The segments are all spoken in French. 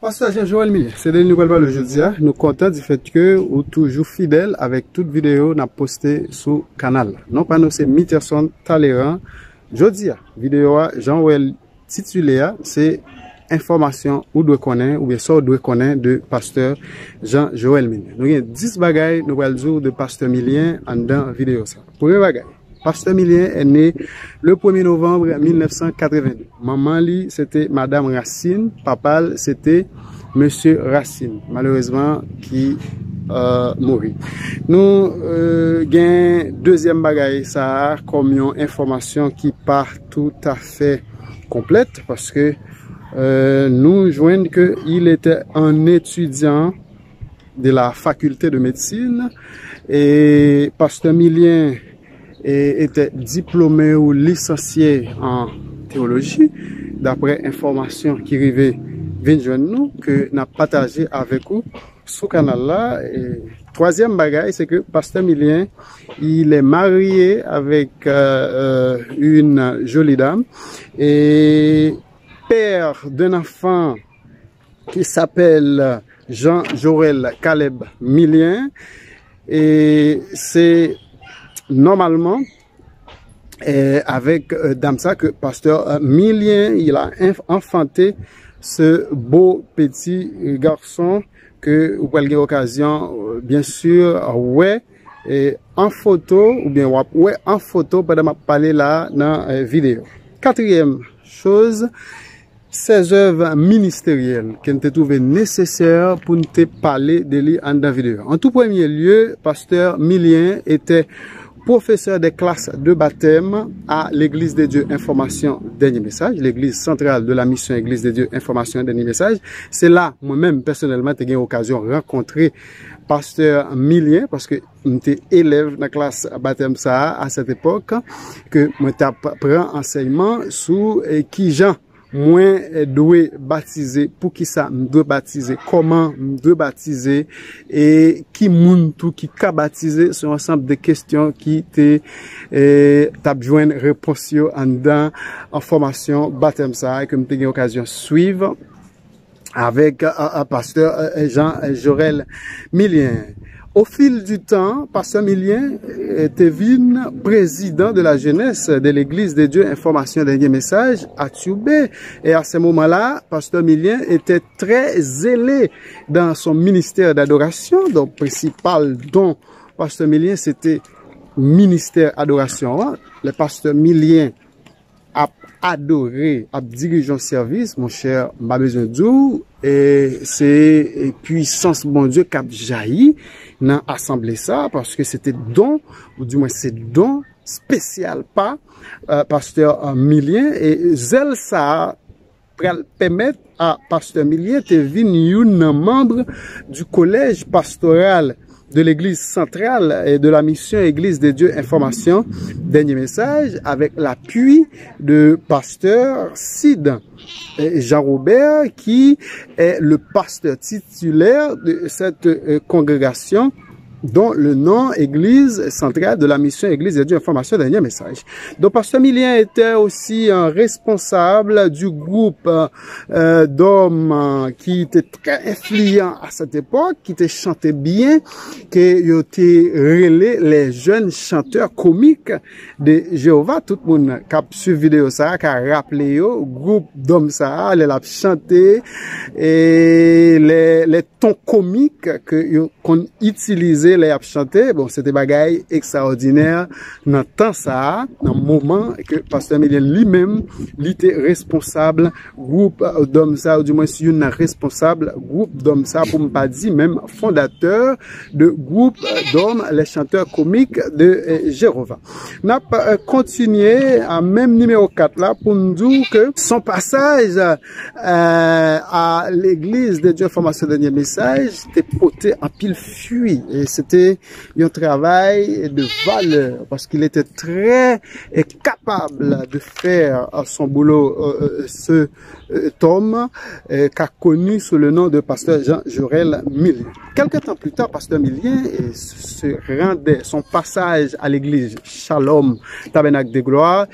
Pasteur Jean-Joël Millet, c'est de nouvelles parole aujourd'hui. Nous sommes contents du fait que vous êtes toujours fidèle avec toute vidéo qu'on postée sur le canal. Non pas nous, c'est Miterson Talleyrand. Aujourd'hui, vidéo Jean-Joël titulé, c'est information ou doit connaître ou bien ça doit connaître de pasteur Jean-Joël Millet. Nous avons 10 bagailles nous allons dire de pasteur Millet dans la vidéo ça. Premier bagaille. Pasteur Millet est né le 1er novembre 1982. Maman li c'était Madame Racine, papa c'était Monsieur Racine, malheureusement qui mourit. Nous gain deuxième bagaille ça comme une information qui part tout à fait complète parce que nous joignent que il était un étudiant de la faculté de médecine et pasteur Millet était diplômé ou licencié en théologie, d'après information qui arrivait de nous, que nous avons partagé avec vous sur ce canal-là. Et troisième bagaille, c'est que pasteur Millet, il est marié avec une jolie dame et père d'un enfant qui s'appelle Jean-Joël Caleb Millet. Et c'est normalement avec Damsa que pasteur Millet il a enfanté ce beau petit garçon que vous pouvez avoir l'occasion bien sûr ouais et en photo ou bien ouais en photo pendant ma parler là dans la vidéo. Quatrième chose, ces œuvres ministérielles qui ont été trouvées nécessaires pour nous parler de lui en dans la vidéo. En tout premier lieu, pasteur Millet était professeur des classes de baptême à l'Église de Dieu Information Dernier Message, l'église centrale de la mission Église de Dieu Information Dernier Message. C'est là, moi-même, personnellement, j'ai eu l'occasion de rencontrer pasteur Millet parce que j'étais élève dans la classe baptême ça à cette époque, que moi prends enseignement sur qui Jean moi dois baptiser, pour qui ça me doit baptiser, comment me dois baptiser et qui moun tout qui ka baptiser, c'est un ensemble de questions qui t'as besoin de réponse en dedans en formation baptême ça que m'ai eu occasion suivre avec pasteur Jean-Joël Millet. Au fil du temps, pasteur Millet était président de la jeunesse de l'Église de Dieu Information Dernier Message à Tchoubé. Et à ce moment-là, pasteur Millet était très zélé dans son ministère d'adoration. Donc, principal don pasteur Millet, c'était ministère adoration. Le pasteur Millet a adoré, a dirigé un service, mon cher, m'a besoin de et c'est puissance, mon Dieu, qui a jailli dans l'assemblée ça, parce que c'était don, ou du moins c'est don spécial pas, pasteur Millet, et zèle ça, pour permettre à pasteur Millet de devenir un membre du collège pastoral de l'église centrale et de la mission Église de Dieu Information Dernier Message avec l'appui de pasteur Sid Jean-Robert qui est le pasteur titulaire de cette congrégation dont le nom Église centrale de la mission Église de Dieu Information Dernier Message. Donc pasteur Millet était aussi un responsable du groupe d'hommes qui était très influent à cette époque, qui était chanté bien, qui était relé les jeunes chanteurs comiques de Jéhovah. Tout le monde qui a suivi vidéo ça, qui a rappelé au groupe d'hommes ça, les a chanté et les tons comiques qu'on utilisait les a chanté, bon, c'était bagaille extraordinaire dans le temps ça, dans le moment que pasteur Millet lui-même, il était responsable groupe d'hommes ça, ou du moins si une responsable groupe d'hommes ça, pour ne pas dire même fondateur de groupe d'hommes, les chanteurs comiques de Jéhovah. N'a pas continué à même numéro 4 là, pour nous dire que son passage à l'église de Dieu Information Dernier Message message était porté en pile fuit. Et c'était un travail de valeur parce qu'il était très capable de faire son boulot. Ce homme qu'a connu sous le nom de pasteur Jean-Jorel Millien. Quelque temps plus tard, pasteur Millien se rendait, son passage à l'église Shalom Tabernacle de Gloire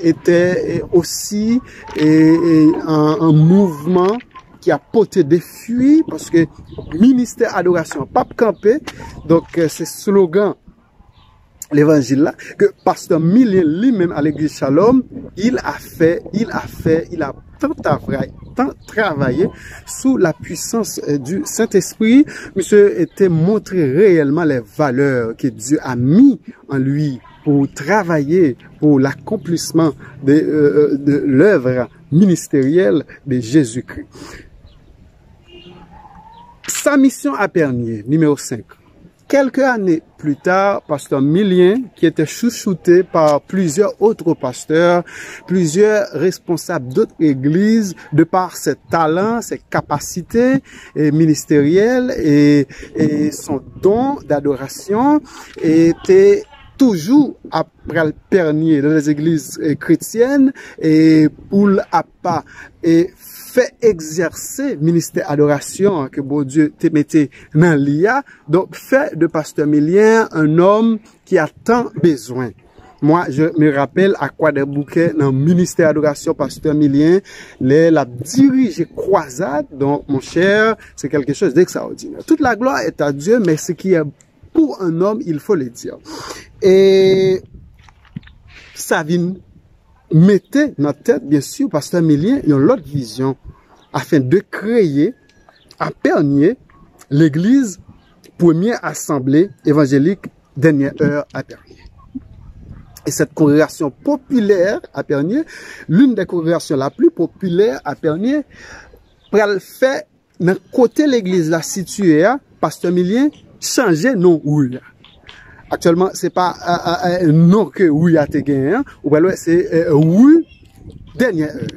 était aussi un mouvement qui a porté des fuites parce que ministère adoration pape campé, donc c'est slogan l'évangile là que pasteur Millien lui-même à l'église Shalom il a tant travaillé sous la puissance du Saint-Esprit. Monsieur était montré réellement les valeurs que Dieu a mis en lui pour travailler pour l'accomplissement de l'œuvre ministérielle de Jésus-Christ. Sa mission à Pernier, numéro 5. Quelques années plus tard, pasteur Millien, qui était chouchouté par plusieurs autres pasteurs, plusieurs responsables d'autres églises, de par ses talents, ses capacités ministérielles et son don d'adoration, était toujours après le Pernier dans les églises chrétiennes et pour pas et fait exercer ministère adoration que bon Dieu te mettait dans l'IA. Donc fait de pasteur Millien un homme qui a tant besoin. Moi, je me rappelle à quoi des bouquets dans le ministère adoration pasteur Millien, la dirige croisade. Donc mon cher, c'est quelque chose d'extraordinaire. Toute la gloire est à Dieu, mais ce qui est pour un homme, il faut le dire. Et ça vient mettre dans la tête, bien sûr, pasteur Millien, une autre vision afin de créer à Pernier l'église première assemblée évangélique dernière heure à Pernier. Et cette congrégation populaire à Pernier, l'une des congrégations la plus populaire à Pernier, pour le faire dans côté l'église la située, pasteur Millien changer non oui. Actuellement, c'est pas non que oui a été gagné, ou bien c'est oui dernière heure.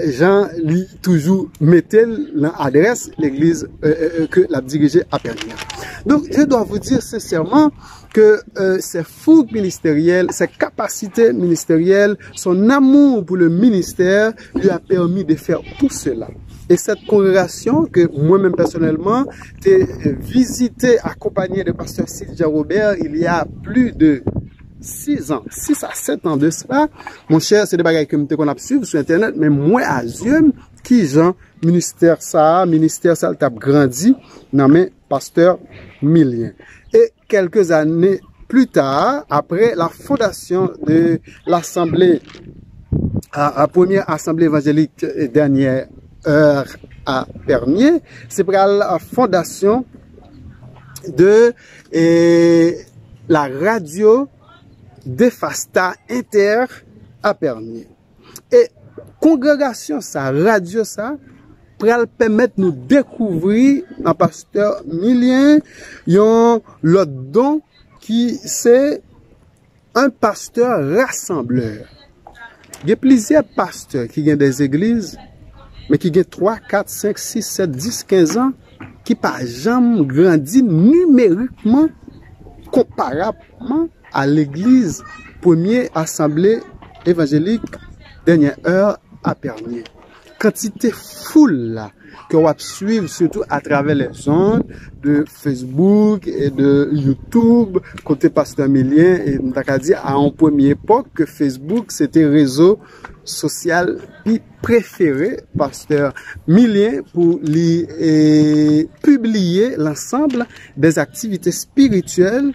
Jean lui toujours mettait l'adresse l'église que l'a dirigée à Pernier. Donc je dois vous dire sincèrement que ses fougues ministérielles, ses capacités ministérielles, son amour pour le ministère lui a permis de faire tout cela. Et cette congrégation que moi-même personnellement j'ai visité accompagné de pasteur Sylvia Robert il y a plus de 6 ans, 6 à 7 ans de cela. Mon cher, c'est des bagages que qu'on a suivi sur internet, mais moi à Dieu qui Jean ministère ça t'a grandi dans mes pasteur Millien. Et quelques années plus tard, après la fondation de l'assemblée, la première assemblée évangélique dernière heure à Pernier, c'est pour la fondation de la radio de Fasta Inter à Pernier. Et congrégation ça, radio ça, pour permettre nous découvrir un pasteur Millien, l'autre don qui c'est un pasteur rassembleur. Il y a plusieurs pasteurs qui ont des églises, mais qui ont 3, 4, 5, 6, 7, 10, 15 ans, qui par jamais grandi numériquement comparablement à l'église première assemblée évangélique dernière heure à Pernier. Quantité foule là que on va suivre surtout à travers les ondes de Facebook et de YouTube côté pasteur Millien et on t'a dit à une première époque que Facebook c'était réseau social préféré pasteur Millien pour publier l'ensemble des activités spirituelles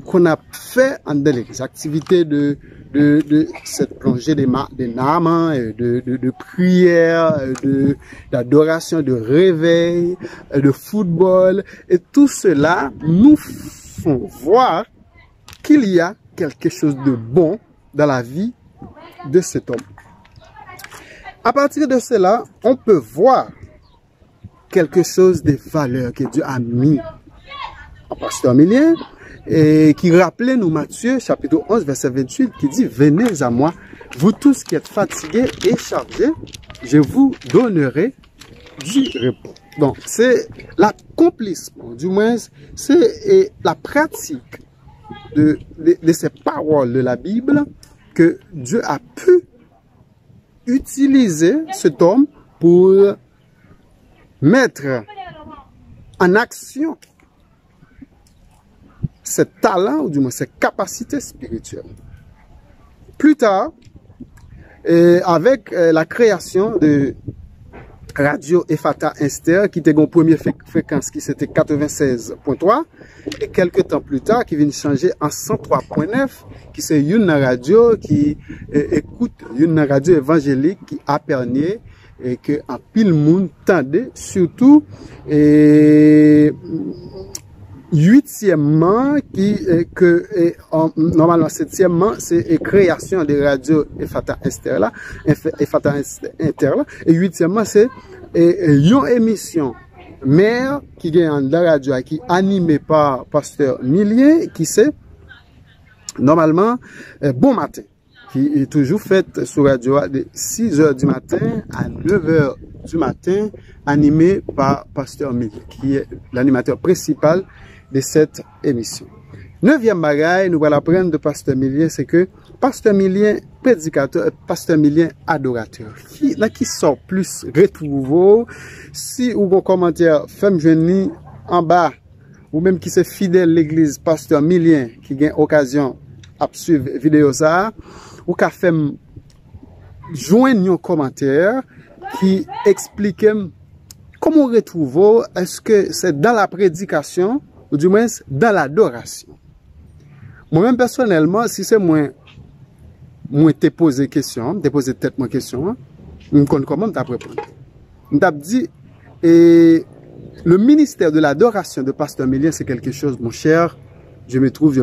qu'on a fait en l'église, activités de cette plongée des names, de prière, d'adoration, de réveil, de football, et tout cela nous font voir qu'il y a quelque chose de bon dans la vie de cet homme. À partir de cela, on peut voir quelque chose de valeur que Dieu a mis en pasteur Millien et qui rappelait nous Matthieu chapitre 11 verset 28 qui dit « Venez à moi, vous tous qui êtes fatigués et chargés, je vous donnerai du repos. » Donc, c'est l'accomplissement, du moins, c'est la pratique de ces paroles de la Bible que Dieu a pu utiliser cet homme pour mettre en action ses talents, ou du moins ses capacités spirituelles. Plus tard, avec la création de Radio Ephata Inster, qui était une première fréquence qui c'était 96.3, et quelques temps plus tard, qui vient changer en 103.9, qui c'est une radio qui écoute, une radio évangélique qui a permis et que en pile monde tendait, surtout huitièmement normalement septièmement c'est création de radio Ephata Inter là, et huitièmement c'est une émission mère qui gagne la radio qui animée par pasteur Milien qui c'est normalement Bon Matin, qui est toujours faite sur radio de 6h du matin à 9h du matin, animé par pasteur Milien, qui est l'animateur principal de cette émission. Neuvième bagaille, nous allons apprendre de pasteur Milien, c'est que pasteur Milien, prédicateur, pasteur Milien, adorateur. Qui sort plus retrouvé, si ou bon commentaire, femme jeune en bas, ou même qui c'est fidèle l'église, pasteur Milien, qui gagne occasion à suivre vidéo ça, ou qu'a fait joindre un commentaire qui explique comment retrouver, est-ce que c'est dans la prédication ou du moins dans l'adoration. Moi-même personnellement, si c'est moi te poser question, te poser tête moi question, je me connais comment t'as répondre. On t'a dit et le ministère de l'adoration de pasteur Milien, c'est quelque chose, mon cher. Je me trouve.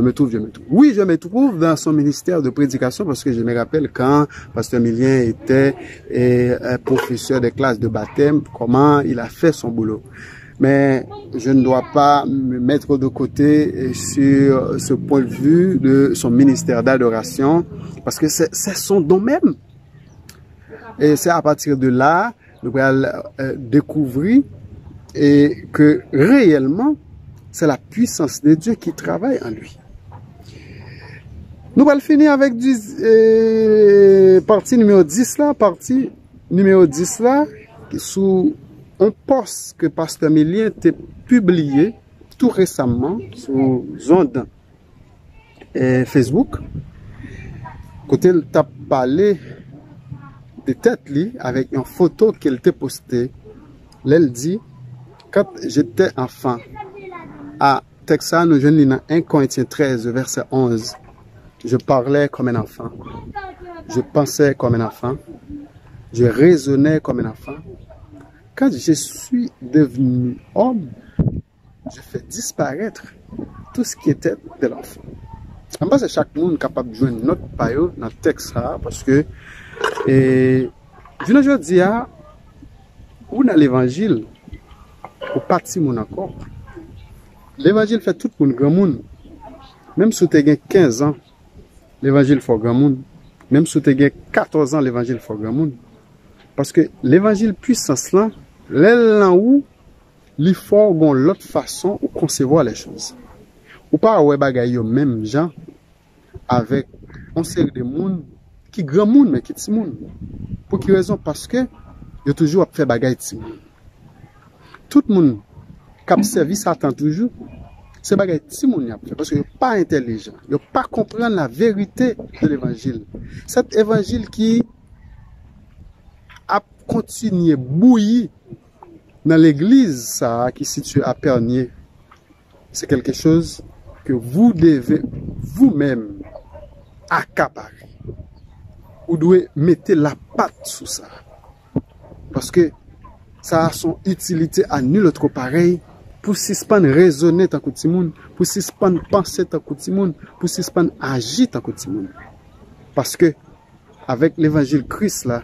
Oui, je me trouve dans son ministère de prédication parce que je me rappelle quand pasteur Milien était professeur de classe de baptême, comment il a fait son boulot. Mais je ne dois pas me mettre de côté sur ce point de vue de son ministère d'adoration parce que c'est son domaine. Et c'est à partir de là, nous allons découvrir et que réellement, c'est la puissance de Dieu qui travaille en lui. Nous allons finir avec partie numéro 10 là, qui sous un post que pasteur Milien a publié tout récemment sur Zonde et Facebook. Côté il t'a parlé de tête li avec une photo qu'elle t'a postée. Elle dit, quand j'étais enfant, à Texas, nous jeunes dans 1 Corinthiens 13, verset 11. Je parlais comme un enfant. Je pensais comme un enfant. Je raisonnais comme un enfant. Quand je suis devenu homme, je fais disparaître tout ce qui était de l'enfant. En bas, c'est chaque monde capable de jouer notre paillot dans le texte parce que, je ne dis pas, ou dans l'évangile, ou parti mon encore. L'évangile fait tout pour le grand monde. Même si tu as 15 ans, l'évangile fait grand monde. Même si tu as 14 ans, l'évangile fait grand monde. Parce que l'évangile puissance là, là où il faut l'autre façon de concevoir les choses. Ou pas ouais bagaille même gens avec un série de monde qui grand monde mais qui petit monde. Pour quelle raison? Parce que il toujours fait bagaille petit monde. Tout le monde qui servi Satan toujours, c'est bagaille petit monde parce que pas intelligent, il pas comprendre la vérité de l'évangile. Cet évangile qui a continué bouillir dans l'église ça qui est située à Pernier, c'est quelque chose que vous devez vous-même accaparer. Vous devez mettre la patte sur ça. Parce que ça a son utilité à nul autre pareil pour suspendre raisonner tant que tout le monde, pour suspendre penser tant que tout le monde, pour suspendre agir tant que tout le monde. Parce que avec l'évangile Christ là,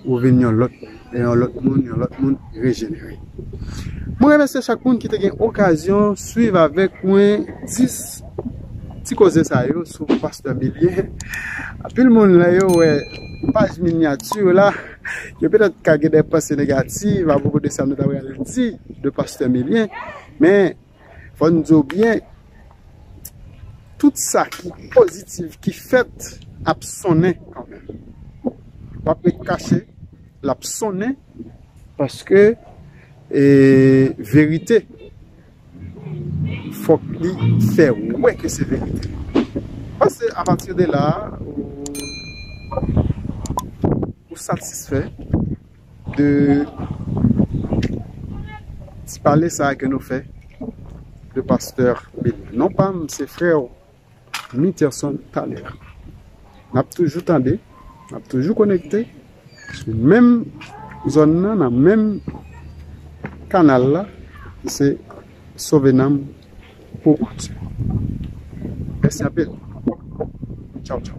vous venez l'autre et l'autre monde régénéré. Moi, je remercie chaque monde qui a eu l'occasion de suivre avec moi 10 causes ça sur pasteur Milien. Puis le monde là, page miniature là, il y a peut-être qu'il y a des pensées négatives à propos de ça, nous avons dit, de pasteur Milien, mais il faut nous dire bien, tout ça qui est positif, qui fait, absonner quand même. Pas peut cacher, l'absonner, parce que, vérité, faut qu'il fait ouais que c'est vérité. Parce qu'à partir de là, vous satisfait de parler ça que nous fait le pasteur Milien. Non pas ses frères Mitterson Thaler. Nous avons toujours tendu, nous avons toujours connecté sur la même zone, dans le même canal là, c'est Sauvenam pour Dieu. Merci à vous. Ciao, ciao.